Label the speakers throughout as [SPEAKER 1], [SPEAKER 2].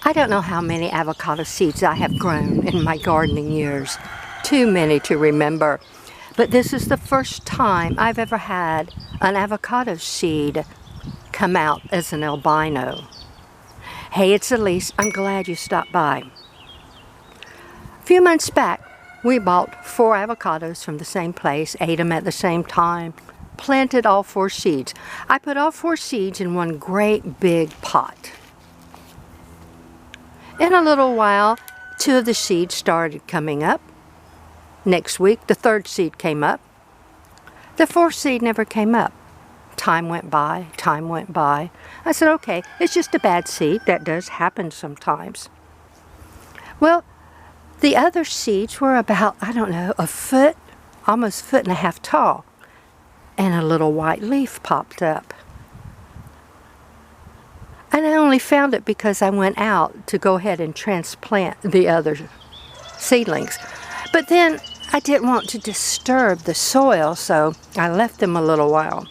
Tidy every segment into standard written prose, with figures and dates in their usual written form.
[SPEAKER 1] I don't know how many avocado seeds I have grown in my gardening years. Too many to remember. But this is the first time I've ever had an avocado seed come out as an albino. Hey, it's Elise. I'm glad you stopped by. A few months back, we bought 4 avocados from the same place, ate them at the same time, planted all 4 seeds. I put all 4 seeds in one great big pot. In a little while, 2 of the seeds started coming up. Next week, the 3rd seed came up. The 4th seed never came up. Time went by, time went by. I said, okay, it's just a bad seed. That does happen sometimes. Well, the other seeds were about, I don't know, a foot, almost 1.5 feet tall. And a little white leaf popped up. And I only found it because I went out to go ahead and transplant the other seedlings. But then I didn't want to disturb the soil, so I left them a little while.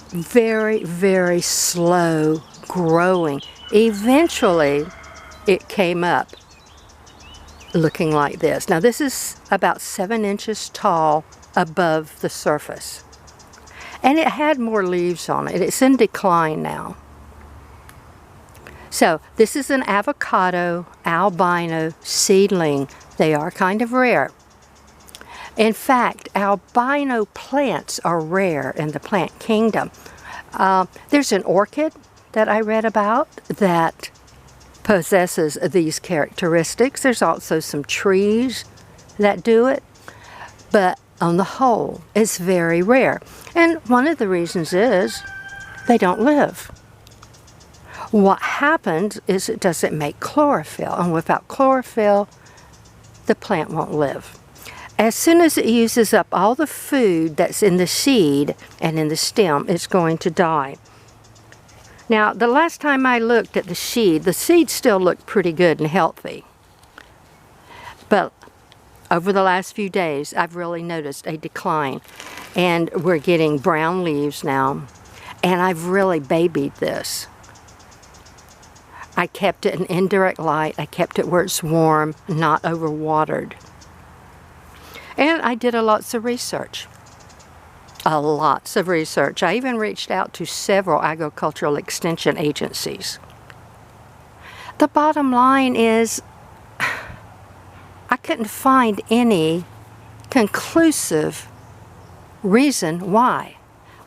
[SPEAKER 1] Very, very slow growing. Eventually, it came up looking like this. Now, this is about 7 inches tall above the surface. And it had more leaves on it. It's in decline now. So this is an avocado albino seedling. They are kind of rare. In fact, albino plants are rare in the plant kingdom. There's an orchid that I read about that possesses these characteristics. There's also some trees that do it. But on the whole, it's very rare. And one of the reasons is they don't live. What happens is it doesn't make chlorophyll, and without chlorophyll, the plant won't live. As soon as it uses up all the food that's in the seed and in the stem, it's going to die. Now, the last time I looked at the seed still looked pretty good and healthy. But over the last few days, I've really noticed a decline, and we're getting brown leaves now, and I've really babied this. I kept it in indirect light. I kept it where it's warm, not overwatered. And I did lots of research. Lots of research. I even reached out to several agricultural extension agencies. The bottom line is, I couldn't find any conclusive reason why.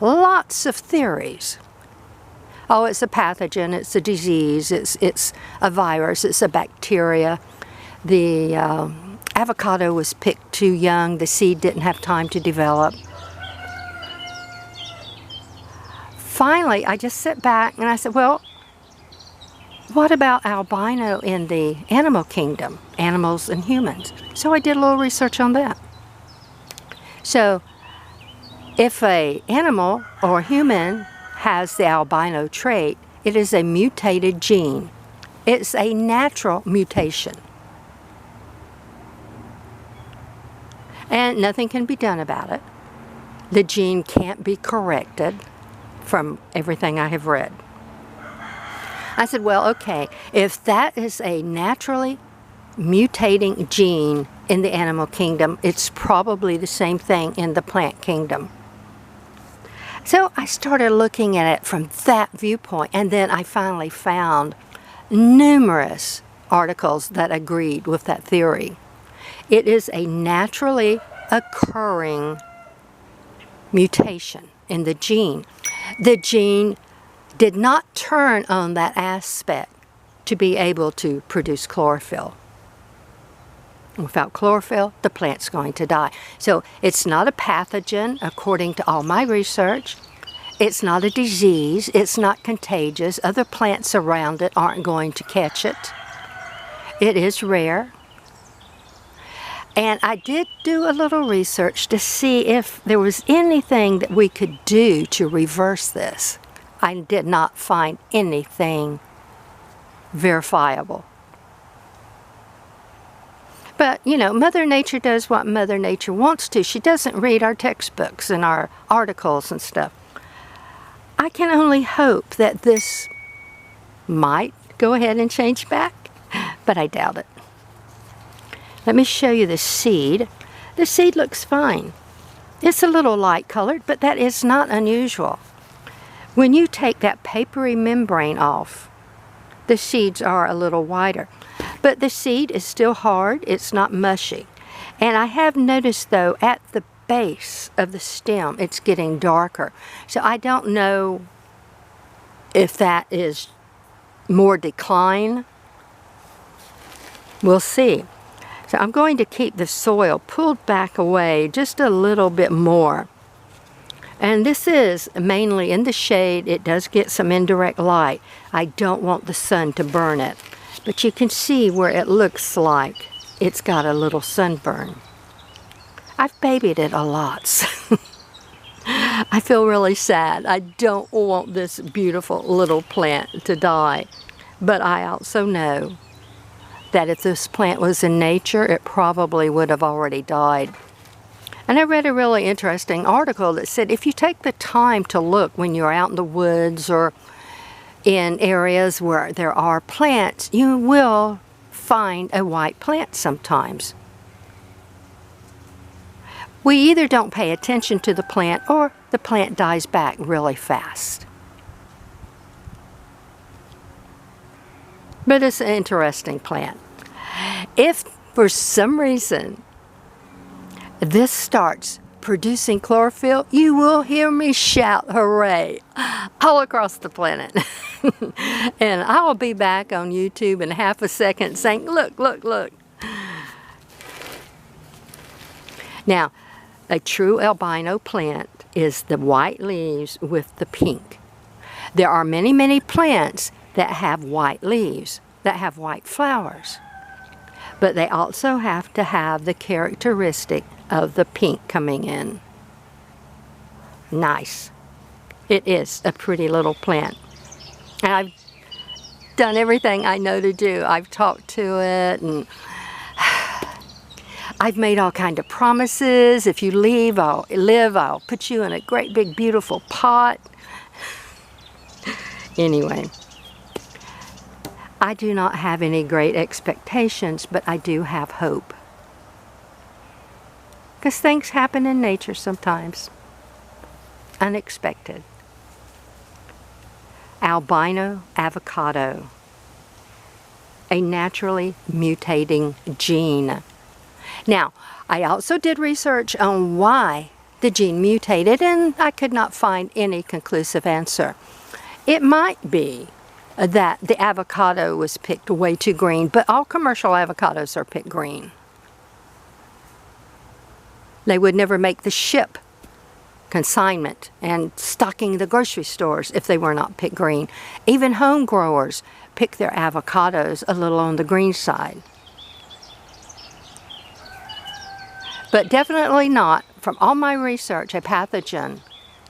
[SPEAKER 1] Lots of theories. Oh, it's a pathogen, it's a disease, it's a virus, it's a bacteria. The avocado was picked too young, the seed didn't have time to develop. Finally, I just sat back and I said, well, what about albino in the animal kingdom, animals and humans? So I did a little research on that. So if an animal or a human has the albino trait, it is a mutated gene. It's a natural mutation. And nothing can be done about it. The gene can't be corrected from everything I have read. I said, well, okay, if that is a naturally mutating gene in the animal kingdom, it's probably the same thing in the plant kingdom. So I started looking at it from that viewpoint, and then I finally found numerous articles that agreed with that theory. It is a naturally occurring mutation in the gene. The gene did not turn on that aspect to be able to produce chlorophyll. Without chlorophyll, the plant's going to die. So it's not a pathogen, according to all my research. It's not a disease. It's not contagious. Other plants around it aren't going to catch it. It is rare. And I did do a little research to see if there was anything that we could do to reverse this. I did not find anything verifiable. But, you know, Mother Nature does what Mother Nature wants to. She doesn't read our textbooks and our articles and stuff. I can only hope that this might go ahead and change back, but I doubt it. Let me show you the seed. The seed looks fine. It's a little light colored, but that is not unusual. When you take that papery membrane off, the seeds are a little whiter. But the seed is still hard, it's not mushy. And I have noticed though, at the base of the stem, it's getting darker. So I don't know if that is more decline. We'll see. So I'm going to keep the soil pulled back away just a little bit more. And this is mainly in the shade. It does get some indirect light. I don't want the sun to burn it. But you can see where it looks like it's got a little sunburn. I've babied it a lot. So I feel really sad. I don't want this beautiful little plant to die. But I also know that if this plant was in nature, it probably would have already died. And I read a really interesting article that said if you take the time to look when you're out in the woods or in areas where there are plants, you will find a white plant sometimes. We either don't pay attention to the plant or the plant dies back really fast. But it's an interesting plant. If for some reason this starts producing chlorophyll, you will hear me shout hooray all across the planet. And I'll be back on YouTube in half a second saying, look, look, look. Now, a true albino plant is the white leaves with the pink. There are many, many plants that have white leaves, that have white flowers. But they also have to have the characteristic of the pink coming in. Nice. It is a pretty little plant. And I've done everything I know to do. I've talked to it, and I've made all kinds of promises. If you live, I'll put you in a great big beautiful pot. Anyway, I do not have any great expectations, but I do have hope. Because things happen in nature sometimes. Unexpected. Albino avocado. A naturally mutating gene. Now, I also did research on why the gene mutated, and I could not find any conclusive answer. It might be that the avocado was picked way too green, but all commercial avocados are picked green. They would never make the ship consignment and stocking the grocery stores if they were not picked green. Even home growers pick their avocados a little on the green side. But definitely not, from all my research, a pathogen,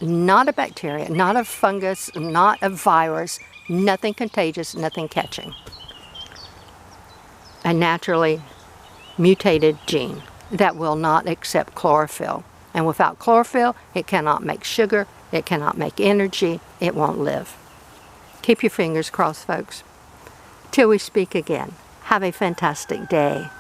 [SPEAKER 1] not a bacteria, not a fungus, not a virus, nothing contagious, nothing catching. A naturally mutated gene that will not accept chlorophyll. And without chlorophyll, it cannot make sugar, it cannot make energy, it won't live. Keep your fingers crossed, folks. Till we speak again, have a fantastic day.